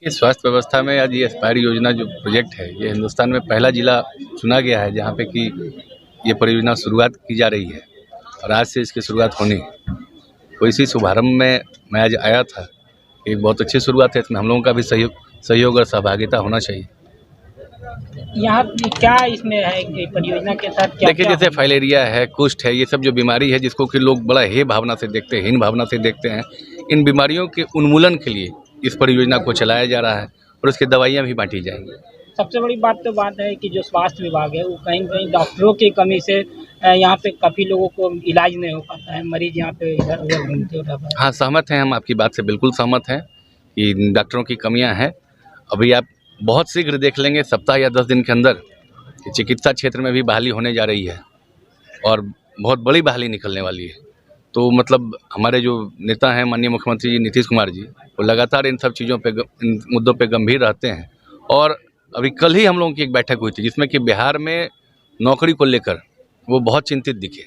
इस स्वास्थ्य व्यवस्था में आज ये एस्पायर योजना जो प्रोजेक्ट है, ये हिंदुस्तान में पहला जिला चुना गया है जहाँ पे कि ये परियोजना शुरुआत की जा रही है और आज से इसकी शुरुआत होनी है। तो इसी शुभारंभ में मैं आज आया था। एक बहुत अच्छी शुरुआत है, इसमें हम लोगों का भी सहयोग और सहभागिता होना चाहिए। यहाँ क्या इसमें है कि परियोजना के साथ क्या देखिए, जैसे फाइलेरिया है, कुष्ठ है, ये सब जो बीमारी है जिसको कि लोग बड़ा हे भावना से देखते हैं, हीन भावना से देखते हैं, इन बीमारियों के उन्मूलन के लिए इस परियोजना को चलाया जा रहा है और उसकी दवाइयाँ भी बांटी जाएंगी। सबसे बड़ी बात है कि जो स्वास्थ्य विभाग है वो कहीं कहीं डॉक्टरों की कमी से यहाँ पे काफ़ी लोगों को इलाज नहीं हो पाता है, मरीज यहाँ पे इधर उधर घूमते रहते हैं। हाँ, सहमत हैं हम, आपकी बात से बिल्कुल सहमत हैं कि डॉक्टरों की कमियां हैं। अभी आप बहुत शीघ्र देख लेंगे, सप्ताह या 10 दिन के अंदर चिकित्सा क्षेत्र में भी बहाली होने जा रही है और बहुत बड़ी बहाली निकलने वाली है। तो मतलब हमारे जो नेता हैं माननीय मुख्यमंत्री जी नीतीश कुमार जी, वो लगातार इन सब चीज़ों पे, इन मुद्दों पे गंभीर रहते हैं। और अभी कल ही हम लोगों की एक बैठक हुई थी जिसमें कि बिहार में नौकरी को लेकर वो बहुत चिंतित दिखे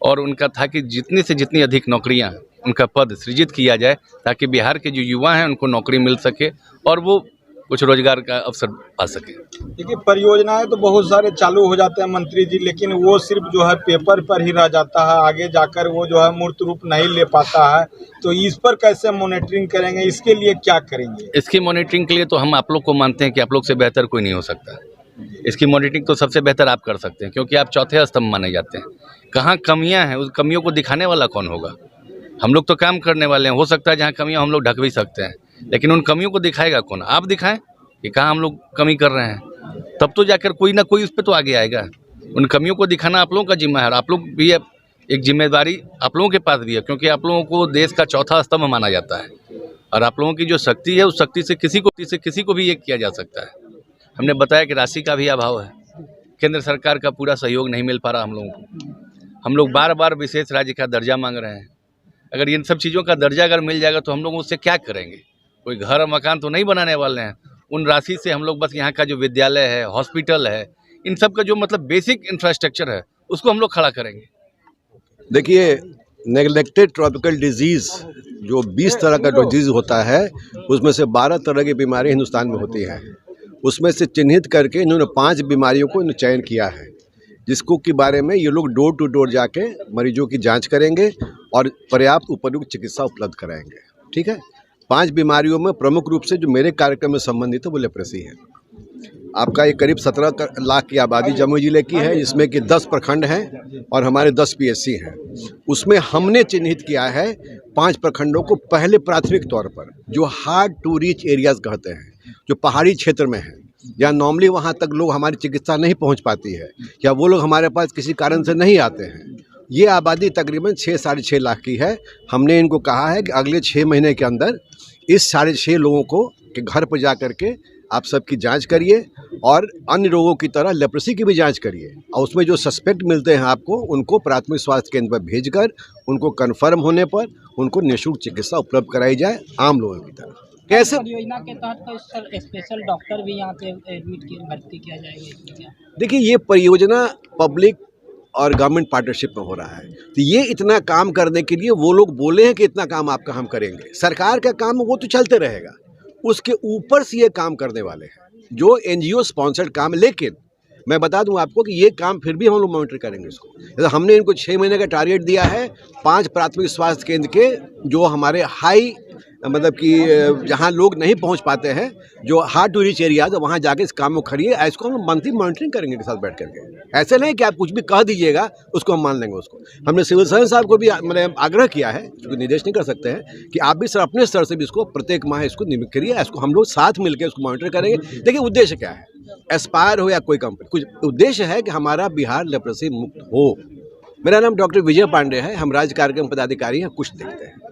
और उनका था कि जितनी से जितनी अधिक नौकरियां, उनका पद सृजित किया जाए ताकि बिहार के जो युवा हैं उनको नौकरी मिल सके और वो कुछ रोजगार का अवसर पा सके। देखिए, परियोजनाएं तो बहुत सारे चालू हो जाते हैं मंत्री जी, लेकिन वो सिर्फ जो है पेपर पर ही रह जाता है, आगे जाकर वो जो है मूर्त रूप नहीं ले पाता है। तो इस पर कैसे मॉनिटरिंग करेंगे, इसके लिए क्या करेंगे? इसकी मॉनिटरिंग के लिए तो हम आप लोग को मानते हैं कि आप लोग से बेहतर कोई नहीं हो सकता। इसकी मॉनिटरिंग तो सबसे बेहतर आप कर सकते हैं क्योंकि आप चौथे स्तंभ माने जाते हैं। कहाँ कमियां हैं, उस कमियों को दिखाने वाला कौन होगा? हम लोग तो काम करने वाले हैं। हो सकता है जहाँ कमियां हम लोग ढक भी सकते हैं, लेकिन उन कमियों को दिखाएगा कौन? आप दिखाएं कि कहाँ हम लोग कमी कर रहे हैं, तब तो जाकर कोई ना कोई उस पर तो आगे आएगा। उन कमियों को दिखाना आप लोगों का जिम्मा है और आप लोग भी एक जिम्मेदारी आप लोगों के पास भी है क्योंकि आप लोगों को देश का चौथा स्तंभ माना जाता है और आप लोगों की जो शक्ति है उस शक्ति से किसी को भी ये किया जा सकता है। हमने बताया कि राशि का भी अभाव है, केंद्र सरकार का पूरा सहयोग नहीं मिल पा रहा हम लोगों को। हम लोग बार बार विशेष राज्य का दर्जा मांग रहे हैं। अगर इन सब चीज़ों का दर्जा अगर मिल जाएगा तो हम लोग उससे क्या करेंगे? कोई घर और मकान तो नहीं बनाने वाले हैं। उन राशि से हम लोग बस यहाँ का जो विद्यालय है, हॉस्पिटल है, इन सब का जो मतलब बेसिक इंफ्रास्ट्रक्चर है उसको हम लोग खड़ा करेंगे। देखिए, नेग्लेक्टेड ट्रॉपिकल डिजीज़ जो 20 तरह का डिजीज़ होता है उसमें से 12 तरह की बीमारी हिंदुस्तान में होती हैं। उसमें से चिन्हित करके इन्होंने 5 बीमारियों को चयन किया है जिसको के बारे में ये लोग डोर टू डोर जाके मरीजों की जांच करेंगे और पर्याप्त उपयुक्त चिकित्सा उपलब्ध कराएंगे। ठीक है, 5 बीमारियों में प्रमुख रूप से जो मेरे कार्यक्रम में संबंधित है वो लेप्रेसी है। आपका ये करीब 17 लाख की आबादी जमुई जिले की है, जिसमें कि 10 प्रखंड हैं और हमारे 10 PSC हैं। उसमें हमने चिन्हित किया है 5 प्रखंडों को पहले प्राथमिक तौर पर, जो हार्ड टू रीच एरियाज कहते हैं, जो पहाड़ी क्षेत्र में हैं, या नॉर्मली वहाँ तक लोग हमारी चिकित्सा नहीं पहुँच पाती है या वो लोग हमारे पास किसी कारण से नहीं आते हैं। ये आबादी तकरीबन 6-6.5 लाख की है। हमने इनको कहा है कि अगले 6 महीने के अंदर इस 6.5 लोगों को के घर पर जा कर के आप सबकी जांच करिए और अन्य रोगों की तरह लेप्रेसी की भी जांच करिए और उसमें जो सस्पेक्ट मिलते हैं आपको उनको प्राथमिक स्वास्थ्य केंद्र पर भेजकर उनको कन्फर्म होने पर उनको निःशुल्क चिकित्सा उपलब्ध कराई जाए आम लोगों की तरह। कैसे परियोजना के तहत स्पेशल डॉक्टर भी यहाँ पे भर्ती किया जाएगा? देखिए, ये परियोजना पब्लिक और गवर्नमेंट पार्टनरशिप में हो रहा है, तो ये इतना काम करने के लिए वो लोग बोले हैं कि इतना काम आपका हम करेंगे। सरकार का काम वो तो चलते रहेगा, उसके ऊपर से ये काम करने वाले हैं जो NGO स्पॉन्सर्ड काम। लेकिन मैं बता दूं आपको कि ये काम फिर भी हम लोग मॉनिटर करेंगे इसको। जैसे हमने इनको 6 महीने का टारगेट दिया है 5 प्राथमिक स्वास्थ्य केंद्र के जो हमारे हाई मतलब कि जहाँ लोग नहीं पहुँच पाते हैं, जो हार्ड टू रीच एरिया है, वहाँ जाके इस काम को करिए। इसको हम मंथली मॉनिटरिंग करेंगे के साथ बैठ करके। ऐसे नहीं कि आप कुछ भी कह दीजिएगा उसको हम मान लेंगे उसको। हमने सिविल सर्जन साहब को भी मतलब आग्रह किया है, क्योंकि निर्देश नहीं कर सकते हैं, कि आप भी सर अपने स्तर से भी इसको प्रत्येक माह इसको नियमित करिए। इसको हम लोग साथ मिलकर उसको मॉनिटर करेंगे। देखिए, उद्देश्य क्या है, एस्पायर हो या कोई कंपनी, कुछ उद्देश्य है कि हमारा बिहार लेप्रेसी मुक्त हो। मेरा नाम डॉक्टर विजय पांडे है, हम राज्य कार्यक्रम पदाधिकारी हैं। कुछ देखते हैं।